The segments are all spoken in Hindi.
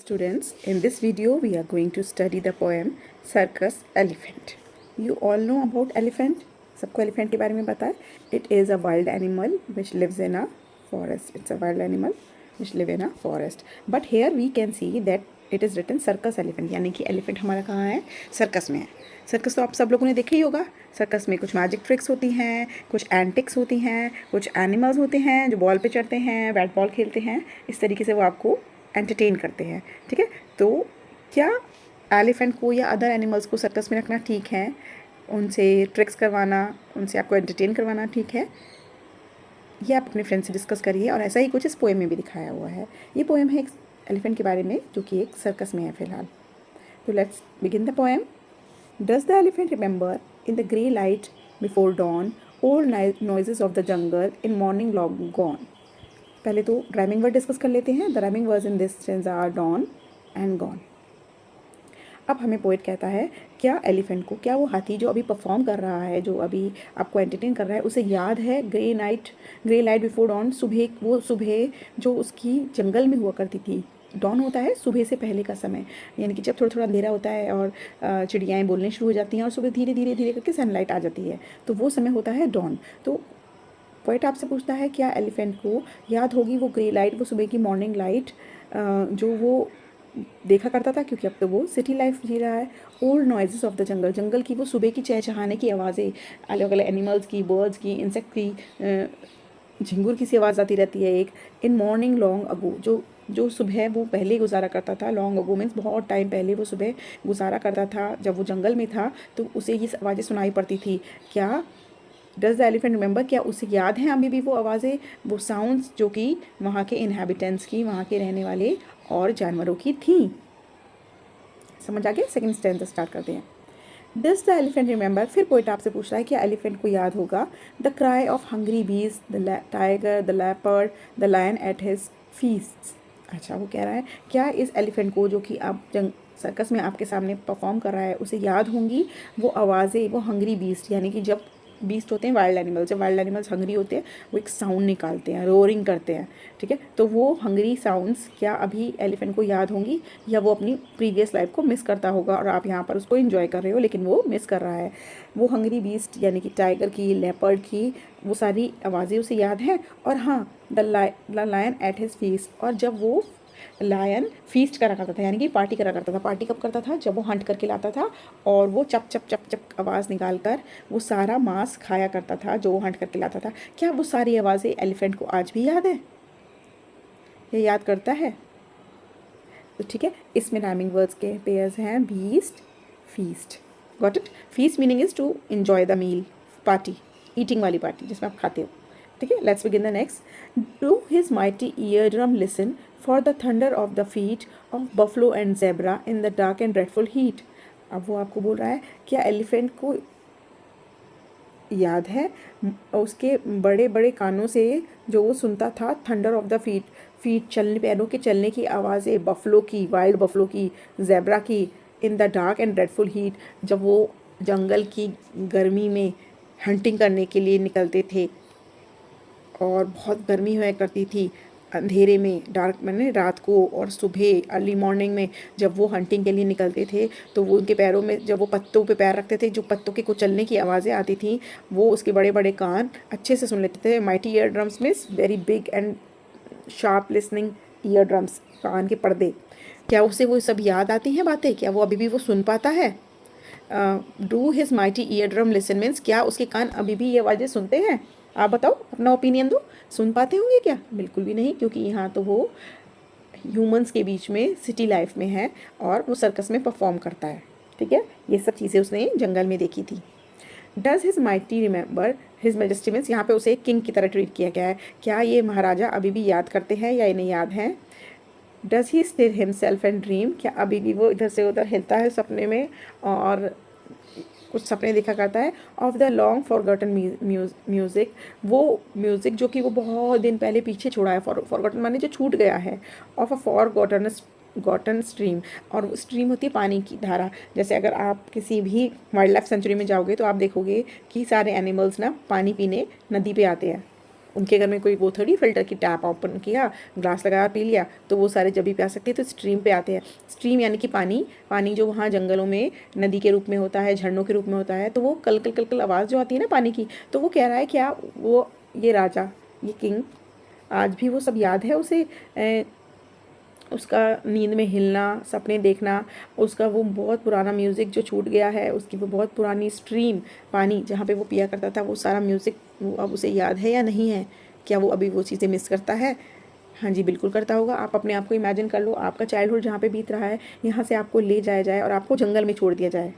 Students, in this video we are going to study the poem Circus Elephant. You all know about elephant. सबको elephant के बारे में पता है. It is a wild animal which lives in a forest. It's a wild animal which live in a forest. But here we can see that it is written circus elephant, यानी कि elephant हमारा कहाँ है? सर्कस में है. सर्कस तो आप सब लोगों ने देखा ही होगा. सर्कस में कुछ मैजिक ट्रिक्स होती हैं, कुछ एंटिक्स होती हैं, कुछ एनिमल्स होते हैं जो बॉल पे चढ़ते हैं, बैट बॉल खेलते हैं. इस तरीके से वो आपको एंटरटेन करते हैं. ठीक है, तो क्या एलिफेंट को या अदर एनिमल्स को सर्कस में रखना ठीक है? उनसे ट्रिक्स करवाना, उनसे आपको एंटरटेन करवाना ठीक है? ये आप अपने फ्रेंड से डिस्कस करिए. और ऐसा ही कुछ इस पोएम में भी दिखाया हुआ है. ये पोएम है एक एलिफेंट के बारे में जो कि एक सर्कस में है फ़िलहाल. तो let's begin the poem. Does the elephant remember in the grey light before don all noises of the jungle in morning long gone. पहले तो राइमिंग वर्ड डिस्कस कर लेते हैं. The rhyming words in this sense are dawn and gone. अब हमें पोएट कहता है क्या एलिफेंट को, क्या वो हाथी जो अभी परफॉर्म कर रहा है, जो अभी आपको एंटरटेन कर रहा है, उसे याद है ग्रे लाइट बिफोर डॉन, सुबह, वो सुबह जो उसकी जंगल में हुआ करती थी. डॉन होता है सुबह से पहले का समय, यानी कि जब थोड़ा थोड़ा अंधेरा होता है और चिड़ियाएँ बोलने शुरू हो जाती हैं और सुबह धीरे धीरे करके सनलाइट आ जाती है, तो वो समय होता है डॉन. तो पोएट आपसे पूछता है क्या एलिफेंट को याद होगी वो ग्रे लाइट, वो सुबह की मॉर्निंग लाइट जो वो देखा करता था, क्योंकि अब तो वो सिटी लाइफ जी रहा है. ओल्ड नॉइजेस ऑफ द जंगल की वो सुबह की चहचहाने की आवाज़ें, अलग अलग एनिमल्स की, बर्ड्स की, इंसेक्ट की, झिंगुर की सी आवाज़ आती रहती है एक. इन मॉर्निंग लॉन्ग अगो, जो सुबह वो पहले गुजारा करता था. लॉन्ग अगो मीन्स बहुत टाइम पहले वो सुबह गुजारा करता था. जब वो जंगल में था तो उसे ये आवाज़ें सुनाई पड़ती थी. क्या डज द एलिफेंट रिमेंबर, क्या उसे याद है अभी भी वो आवाज़ें, वो साउंड्स जो कि वहाँ के इनहेबिटेंट्स की, वहाँ के रहने वाले और जानवरों की थी. समझ आ गया? सेकेंड स्टैंड स्टार्ट करते हैं. डज द एलिफेंट रिमेंबर, फिर पोएट आपसे पूछ रहा है क्या एलिफेंट को याद होगा the cry of hungry beasts, the tiger, the leopard, the lion at his feast. अच्छा, वो कह रहा है क्या इस एलिफेंट को जो कि आप सर्कस में आपके सामने परफॉर्म कर रहा है, उसे याद होंगी वो आवाज़ें, वो हंग्री बीस्ट, यानी कि जब बीस्ट होते हैं वाइल्ड एनिमल्स, जब वाइल्ड एनिमल्स हंग्री होते हैं वो एक साउंड निकालते हैं, रोरिंग करते हैं. ठीक है, तो वो हंग्री साउंड्स क्या अभी एलिफेंट को याद होंगी, या वो अपनी प्रीवियस लाइफ को मिस करता होगा और आप यहाँ पर उसको एंजॉय कर रहे हो लेकिन वो मिस कर रहा है. वो हंग्री बीस्ट यानी कि टाइगर की, लेपर्ड की, वो सारी आवाज़ें उसे याद हैं. और हाँ, the lion at his feast, और जब वो लायन फीस्ट करा करता था, यानी कि पार्टी करा करता था. पार्टी कब करता था? जब वो हंट करके लाता था और वो चप चप चप चप आवाज़ निकाल कर वो सारा मांस खाया करता था जो वो हंट करके लाता था. क्या वो सारी आवाज़ें एलिफेंट को आज भी याद है? ये याद करता है? तो ठीक है, इसमें राइमिंग वर्ड्स के पेयर्स हैं beast, feast. Got it? Feast meaning is to enjoy the meal, party, eating वाली पार्टी जिसमें आप खाते हो. ठीक है, let's begin the next. Do his mighty ear drum listen for the thunder of the feet of buffalo and zebra in the dark and dreadful heat. अब वो आपको बोल रहा है क्या एलिफेंट को याद है उसके बड़े बड़े कानों से जो वो सुनता था थंडर ऑफ द फीट चलने, पैरों के चलने की आवाज़ें, बफलो की, वाइल्ड बफलो की, जेब्रा की, इन the dark and dreadful heat, जब वो जंगल की गर्मी में हंटिंग करने के लिए निकलते थे और बहुत गर्मी हुआ करती थी, अंधेरे में, डार्क मैंने रात को, और सुबह अर्ली मॉर्निंग में जब वो हंटिंग के लिए निकलते थे तो वो उनके पैरों में जब वो पत्तों पे पैर रखते थे, जो पत्तों के कुचलने की आवाज़ें आती थी, वो उसके बड़े बड़े कान अच्छे से सुन लेते थे. Mighty ear drums means very big and sharp listening ear drums, कान के पर्दे. क्या उसे वो सब याद आती हैं बातें? क्या वो अभी भी वो सुन पाता है? Do his mighty ear drum listen means क्या उसके कान अभी भी ये आवाज़ें सुनते हैं? आप बताओ, अपना ओपिनियन दो. सुन पाते होंगे क्या? बिल्कुल भी नहीं, क्योंकि यहाँ तो वो ह्यूमंस के बीच में सिटी लाइफ में है और वो सर्कस में परफॉर्म करता है. ठीक है, ये सब चीज़ें उसने जंगल में देखी थी. Does his mighty remember his majesty means यहाँ पे उसे एक किंग की तरह ट्रीट किया गया है. क्या ये महाराजा अभी भी याद करते हैं या इन्हें याद है? Does he still himself and dream, क्या अभी भी वो इधर से उधर हिलता है सपने में और कुछ सपने देखा करता है? Of the long forgotten music, वो म्यूज़िक जो कि वो बहुत दिन पहले पीछे छोड़ा है, फॉरगॉटन माने जो छूट गया है. ऑफ अ फॉरगॉटन स्ट्रीम, और स्ट्रीम होती है पानी की धारा. जैसे अगर आप किसी भी वाइल्ड लाइफ सेंचुरी में जाओगे तो आप देखोगे कि सारे एनिमल्स ना पानी पीने नदी पे आते हैं. उनके घर में कोई वो थोड़ी फिल्टर की टैप ओपन किया, ग्लास लगाया, पी लिया, तो वो सारे जब भी प्यास सकते हैं तो स्ट्रीम पे आते हैं। स्ट्रीम यानी कि पानी, पानी जो वहाँ जंगलों में नदी के रूप में होता है, झरनों के रूप में होता है, तो वो कल कल कल कल आवाज़ जो आती है ना पानी की, तो वो कह रहा है क्या वो ये राजा, ये किंग, आज भी वो सब याद है उसे, उसका नींद में हिलना, सपने देखना, उसका वो बहुत पुराना म्यूज़िक जो छूट गया है, उसकी वो बहुत पुरानी स्ट्रीम पानी जहाँ पे वो पिया करता था, वो सारा म्यूज़िक वो अब उसे याद है या नहीं है? क्या वो अभी वो चीज़ें मिस करता है? हाँ जी, बिल्कुल करता होगा। आप अपने आप को इमेजिन कर लो, आपका चाइल्डहुड जहाँ पे बीत रहा है, यहाँ से आपको ले जाया जाए और आपको जंगल में छोड़ दिया जाए,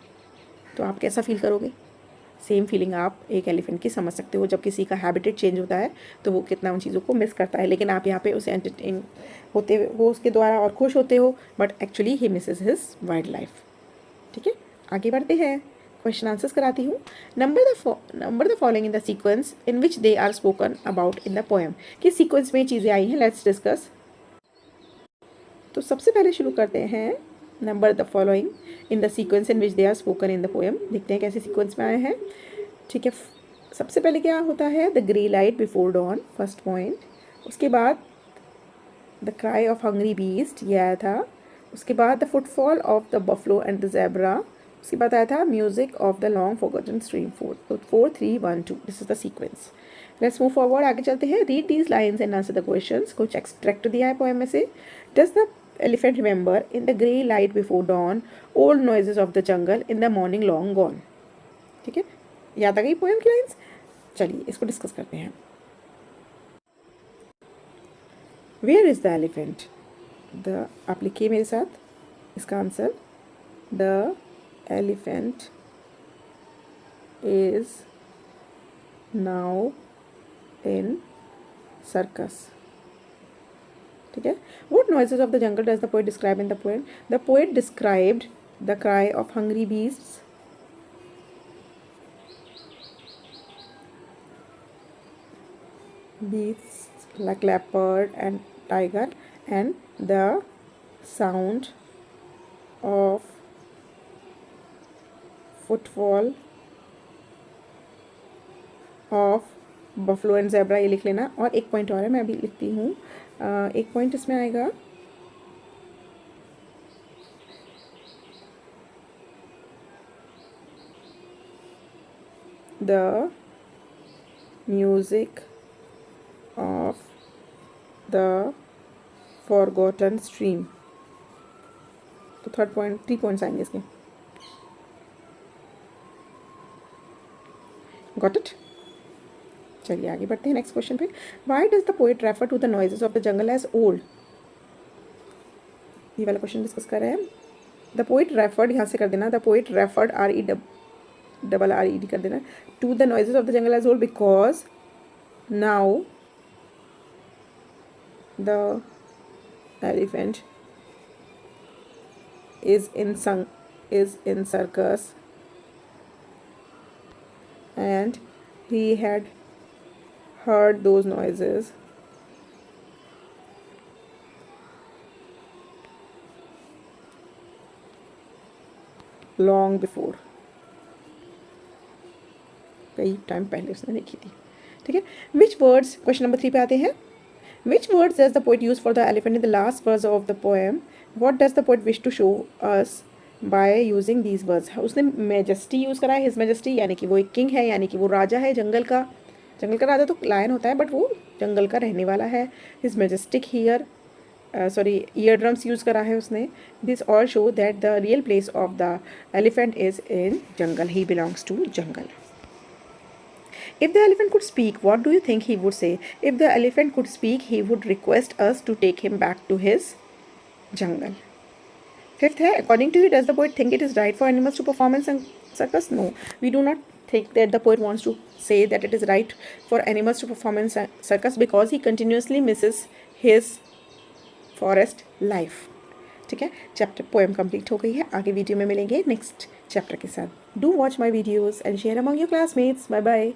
तो आप कैसा फील करोगे? सेम फीलिंग आप एक एलिफेंट की समझ सकते हो। जब किसी का हैबिटेट चेंज होता है तो वो कितना उन चीज़ों को मिस करता है, लेकिन आप यहाँ पे उसे एंटरटेन होते हो उसके द्वारा और खुश होते हो, but actually he misses his wild life. ठीक है, आगे बढ़ते हैं, क्वेश्चन आंसर्स कराती हूँ। Number the following in the sequence in which they are spoken about in the poem. किस सीक्वेंस में चीज़ें आई हैं, लेट्स डिस्कस। तो सबसे पहले शुरू करते हैं, number the following in the sequence in which they are spoken in the poem. देखते हैं कैसे सीक्वेंस में आए हैं। ठीक है, सबसे पहले क्या होता है, the grey light before don, first point. उसके बाद the cry of hungry beast, ये आया था। उसके बाद the footfall of the buffalo and the zebra. उसके बाद आया था music of the long forgotten stream. 4 3 1 2, this is the sequence. Let's move forward, आगे चलते हैं। Read these lines and answer the questions. कुछ एक्सट्रैक्ट दिया है पोएम में से। Does the elephant remember in the grey light before don old noises of the jungle in the morning long gone. ठीक है, याद आ गई पोएम की लाइन्स? चलिए इसको डिस्कस करते हैं। Where is the elephant? The, आप लिखिए मेरे साथ इसका answer. The elephant is now in circus. ठीक है, what noises of the jungle does the poet describe in the poem? The poet described the cry of hungry beasts, beasts like leopard and tiger, and the sound of footfall of buffalo and zebra, ये लिख लेना। और एक पॉइंट और है, मैं अभी लिखती हूँ। एक पॉइंट इसमें आएगा, the music of the forgotten stream। तो थर्ड पॉइंट, 3 पॉइंट्स आएंगे इसके। Got it? चलिए आगे बढ़ते हैं नेक्स्ट क्वेश्चन पे। Why does the poet refer to the noises of the jungle as old? ये वाला क्वेश्चन डिस्कस कर रहे हैं। द पोएट रेफर्ड, यहाँ से कर देना, the poet referred, double R E D कर देना, to the noises of the jungle as old because now the elephant is in circus and he had heard those noises long before, कई टाइम पहले उसने देखी थी। ठीक है, विच वर्ड्स, क्वेश्चन नंबर 3 पे आते हैं। Which words does the poet use for the elephant in the last verse of the poem? What does the poet wish to show us by using these words? उसने majesty यूज़ करा है, his majesty, यानी कि वो एक किंग है, यानी कि वो राजा है जंगल का। जंगल का राजा तो लायन होता है, बट वो जंगल का रहने वाला है। his majestic here, ear drums use करा है उसने। This all show that the real place of the elephant is in jungle, he belongs to jungle. If the elephant could speak, what do you think he would say? If the elephant could speak, he would request us to take him back to his jungle. Fifth है, according to you, does the poet think it is right for animals to perform in circus? No, we do not think that the poet wants to say that it is right for animals to perform in circus because he continuously misses his forest life. ठीक है, चैप्टर पोएम कंप्लीट हो गई है। आगे वीडियो में मिलेंगे नेक्स्ट चैप्टर के साथ। Do watch my videos and share among your classmates. Bye bye.